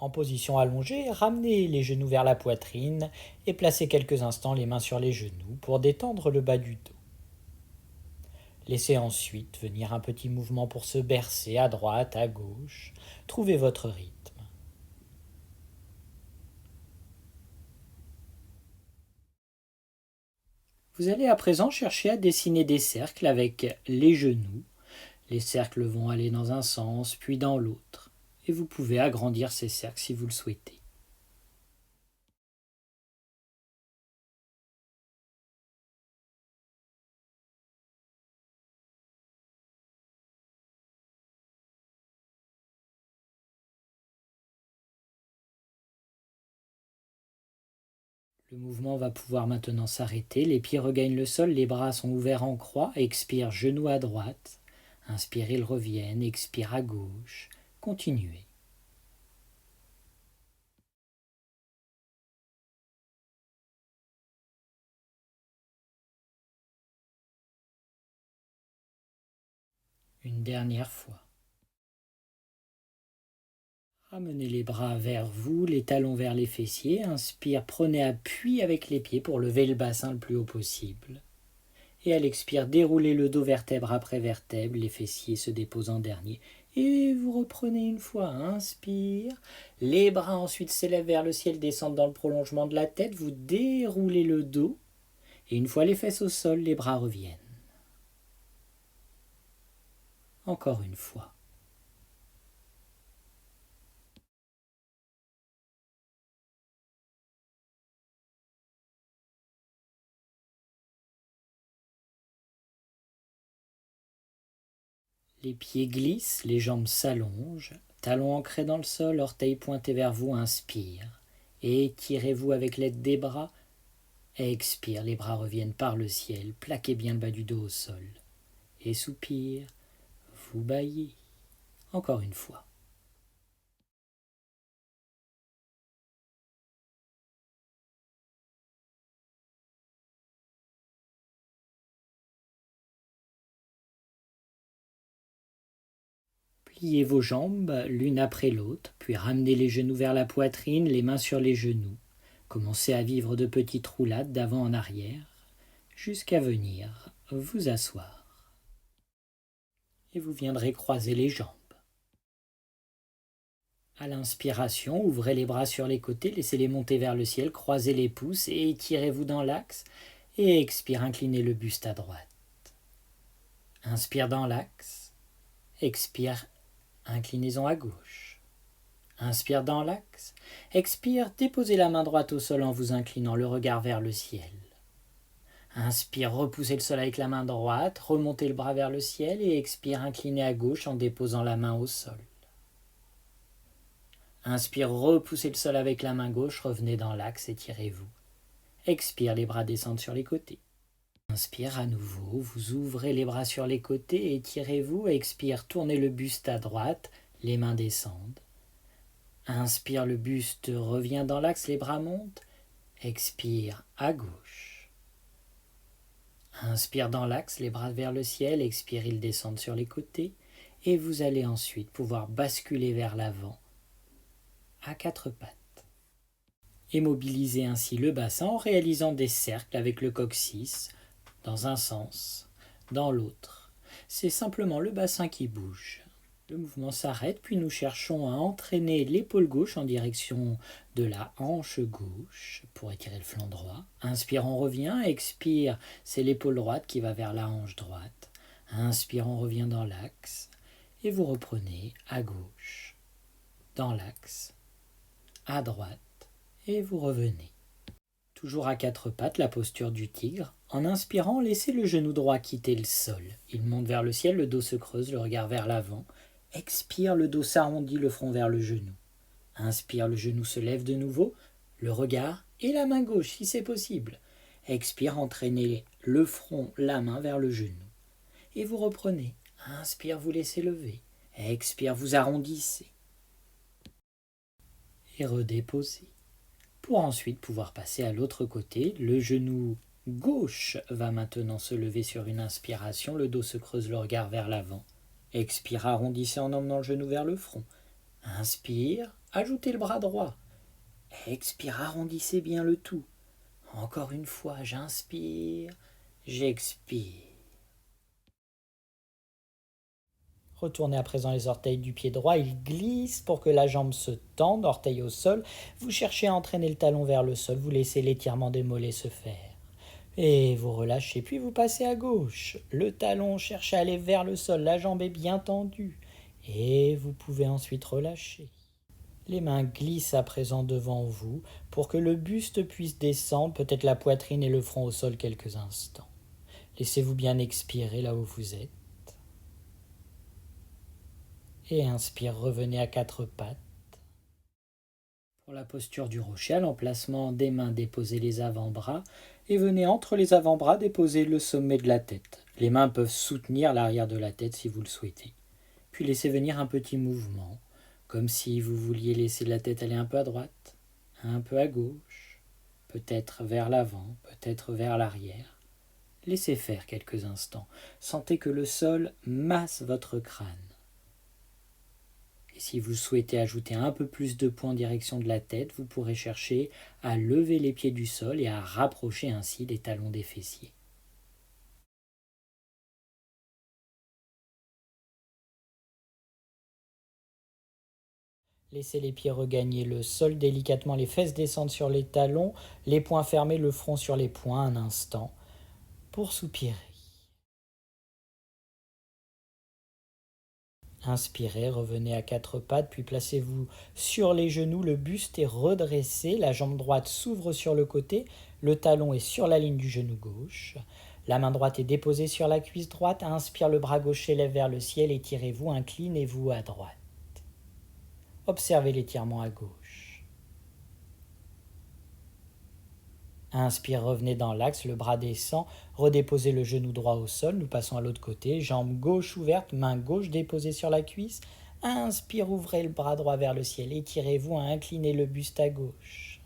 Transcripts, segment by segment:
En position allongée, ramenez les genoux vers la poitrine et placez quelques instants les mains sur les genoux pour détendre le bas du dos. Laissez ensuite venir un petit mouvement pour se bercer à droite, à gauche. Trouvez votre rythme. Vous allez à présent chercher à dessiner des cercles avec les genoux. Les cercles vont aller dans un sens, puis dans l'autre. Et vous pouvez agrandir ces cercles si vous le souhaitez. Le mouvement va pouvoir maintenant s'arrêter. Les pieds regagnent le sol, les bras sont ouverts en croix. Expire, genoux à droite. Inspire, ils reviennent. Expire à gauche. Continuez. Une dernière fois. Ramenez les bras vers vous, les talons vers les fessiers. Inspire, prenez appui avec les pieds pour lever le bassin le plus haut possible. Et à l'expire, déroulez le dos vertèbre après vertèbre, les fessiers se déposent en dernier. Et vous reprenez une fois, inspire. Les bras ensuite s'élèvent vers le ciel, descendent dans le prolongement de la tête. Vous déroulez le dos. Et une fois les fesses au sol, les bras reviennent. Encore une fois. Les pieds glissent, les jambes s'allongent, talons ancrés dans le sol, orteils pointés vers vous, inspire. Et étirez-vous avec l'aide des bras. Expire, les bras reviennent par le ciel, plaquez bien le bas du dos au sol. Et soupire, vous bâillez. Encore une fois. Pliez vos jambes l'une après l'autre, puis ramenez les genoux vers la poitrine, les mains sur les genoux. Commencez à vivre de petites roulades d'avant en arrière, jusqu'à venir vous asseoir. Et vous viendrez croiser les jambes. À l'inspiration, ouvrez les bras sur les côtés, laissez-les monter vers le ciel, croisez les pouces et étirez-vous dans l'axe. Et expire, inclinez le buste à droite. Inspire dans l'axe. Expire, inclinaison à gauche. Inspire dans l'axe. Expire, déposez la main droite au sol en vous inclinant, le regard vers le ciel. Inspire, repoussez le sol avec la main droite, remontez le bras vers le ciel et expire, inclinez à gauche en déposant la main au sol. Inspire, repoussez le sol avec la main gauche, revenez dans l'axe, étirez-vous. Expire, les bras descendent sur les côtés. Inspire à nouveau, vous ouvrez les bras sur les côtés, étirez-vous. Expire, tournez le buste à droite, les mains descendent. Inspire, le buste revient dans l'axe, les bras montent. Expire, à gauche. Inspire dans l'axe, les bras vers le ciel. Expire, ils descendent sur les côtés. Et vous allez ensuite pouvoir basculer vers l'avant à quatre pattes. Et mobilisez ainsi le bassin en réalisant des cercles avec le coccyx dans un sens, dans l'autre. C'est simplement le bassin qui bouge. Le mouvement s'arrête, puis nous cherchons à entraîner l'épaule gauche en direction de la hanche gauche pour étirer le flanc droit. Inspire, on revient. Expire, c'est l'épaule droite qui va vers la hanche droite. Inspire, on revient dans l'axe. Et vous reprenez à gauche, dans l'axe, à droite, et vous revenez. Toujours à quatre pattes, la posture du tigre. En inspirant, laissez le genou droit quitter le sol. Il monte vers le ciel, le dos se creuse, le regard vers l'avant. Expire, le dos s'arrondit, le front vers le genou. Inspire, le genou se lève de nouveau, le regard et la main gauche si c'est possible. Expire, entraînez le front, la main vers le genou. Et vous reprenez. Inspire, vous laissez lever. Expire, vous arrondissez. Et redéposez. Pour ensuite pouvoir passer à l'autre côté, le genou gauche va maintenant se lever sur une inspiration, le dos se creuse, le regard vers l'avant. Expire, arrondissez en emmenant le genou vers le front. Inspire, ajoutez le bras droit. Expire, arrondissez bien le tout. Encore une fois, j'inspire, j'expire. Retournez à présent les orteils du pied droit, il glisse pour que la jambe se tende, orteil au sol. Vous cherchez à entraîner le talon vers le sol, vous laissez l'étirement des mollets se faire. Et vous relâchez, puis vous passez à gauche. Le talon cherche à aller vers le sol, la jambe est bien tendue. Et vous pouvez ensuite relâcher. Les mains glissent à présent devant vous pour que le buste puisse descendre, peut-être la poitrine et le front au sol quelques instants. Laissez-vous bien expirer là où vous êtes. Et inspire, revenez à quatre pattes. Pour la posture du rocher, à l'emplacement des mains, déposez les avant-bras et venez entre les avant-bras déposer le sommet de la tête. Les mains peuvent soutenir l'arrière de la tête si vous le souhaitez. Puis laissez venir un petit mouvement, comme si vous vouliez laisser la tête aller un peu à droite, un peu à gauche, peut-être vers l'avant, peut-être vers l'arrière. Laissez faire quelques instants. Sentez que le sol masse votre crâne. Et si vous souhaitez ajouter un peu plus de poids en direction de la tête, vous pourrez chercher à lever les pieds du sol et à rapprocher ainsi les talons des fessiers. Laissez les pieds regagner le sol délicatement, les fesses descendent sur les talons, les poings fermés, le front sur les poings un instant, pour soupirer. Inspirez, revenez à quatre pattes, puis placez-vous sur les genoux, le buste est redressé, la jambe droite s'ouvre sur le côté, le talon est sur la ligne du genou gauche, la main droite est déposée sur la cuisse droite, inspire, le bras gauche s'élève vers le ciel, étirez-vous, inclinez-vous à droite. Observez l'étirement à gauche. Inspire, revenez dans l'axe, le bras descend, redéposez le genou droit au sol, nous passons à l'autre côté, jambe gauche ouverte, main gauche déposée sur la cuisse. Inspire, ouvrez le bras droit vers le ciel, étirez-vous, inclinez le buste à gauche.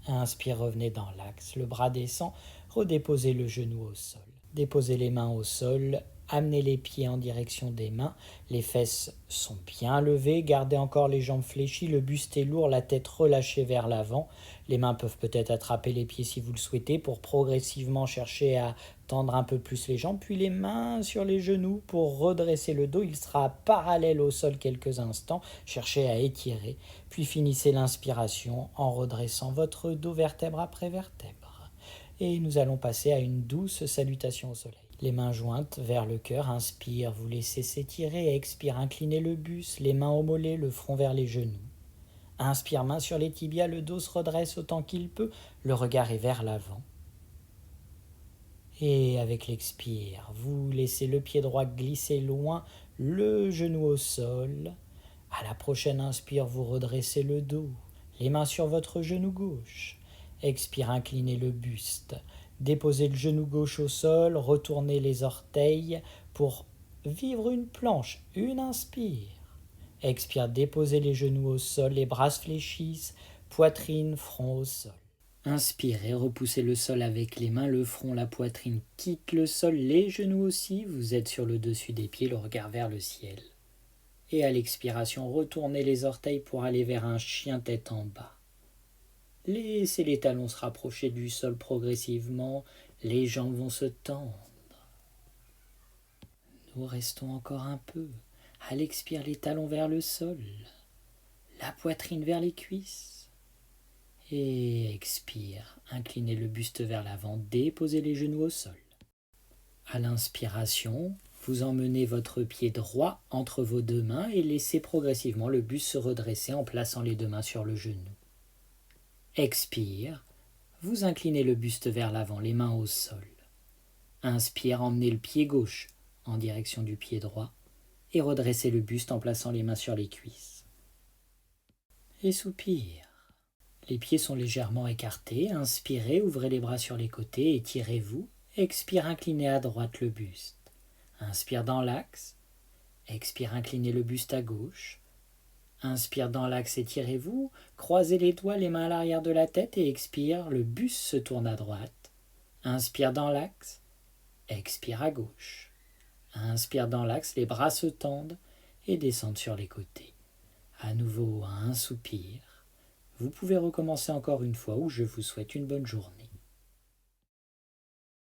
Inspire, revenez dans l'axe, le bras descend, redéposez le genou au sol. Déposez les mains au sol, amenez les pieds en direction des mains, les fesses sont bien levées, gardez encore les jambes fléchies, le buste est lourd, la tête relâchée vers l'avant. Les mains peuvent peut-être attraper les pieds si vous le souhaitez pour progressivement chercher à tendre un peu plus les jambes, puis les mains sur les genoux pour redresser le dos, il sera parallèle au sol quelques instants, cherchez à étirer, puis finissez l'inspiration en redressant votre dos vertèbre après vertèbre. Et nous allons passer à une douce salutation au soleil. Les mains jointes vers le cœur, inspire, vous laissez s'étirer, expire, inclinez le buste, les mains au mollet, le front vers les genoux. Inspire, main sur les tibias, le dos se redresse autant qu'il peut, le regard est vers l'avant. Et avec l'expire, vous laissez le pied droit glisser loin, le genou au sol. À la prochaine inspire, vous redressez le dos, les mains sur votre genou gauche. Expire, inclinez le buste. Déposez le genou gauche au sol, retournez les orteils pour vivre une planche. Une inspire. Expire, déposez les genoux au sol, les bras se fléchissent, poitrine, front au sol. Inspirez, repoussez le sol avec les mains, le front, la poitrine quitte le sol, les genoux aussi, vous êtes sur le dessus des pieds, le regard vers le ciel. Et à l'expiration, retournez les orteils pour aller vers un chien tête en bas. Laissez les talons se rapprocher du sol progressivement, les jambes vont se tendre. Nous restons encore un peu. À l'expire, les talons vers le sol, la poitrine vers les cuisses. Et expire, inclinez le buste vers l'avant, déposez les genoux au sol. À l'inspiration, vous emmenez votre pied droit entre vos deux mains et laissez progressivement le buste se redresser en plaçant les deux mains sur le genou. Expire, vous inclinez le buste vers l'avant, les mains au sol. Inspire, emmenez le pied gauche en direction du pied droit et redressez le buste en plaçant les mains sur les cuisses. Et soupire. Les pieds sont légèrement écartés. Inspirez, ouvrez les bras sur les côtés, étirez-vous. Expire, inclinez à droite le buste. Inspire dans l'axe. Expire, inclinez le buste à gauche. Inspire dans l'axe, étirez-vous, croisez les doigts, les mains à l'arrière de la tête et expire, le buste se tourne à droite. Inspire dans l'axe, expire à gauche. Inspire dans l'axe, les bras se tendent et descendent sur les côtés. À nouveau un soupir. Vous pouvez recommencer encore une fois ou je vous souhaite une bonne journée.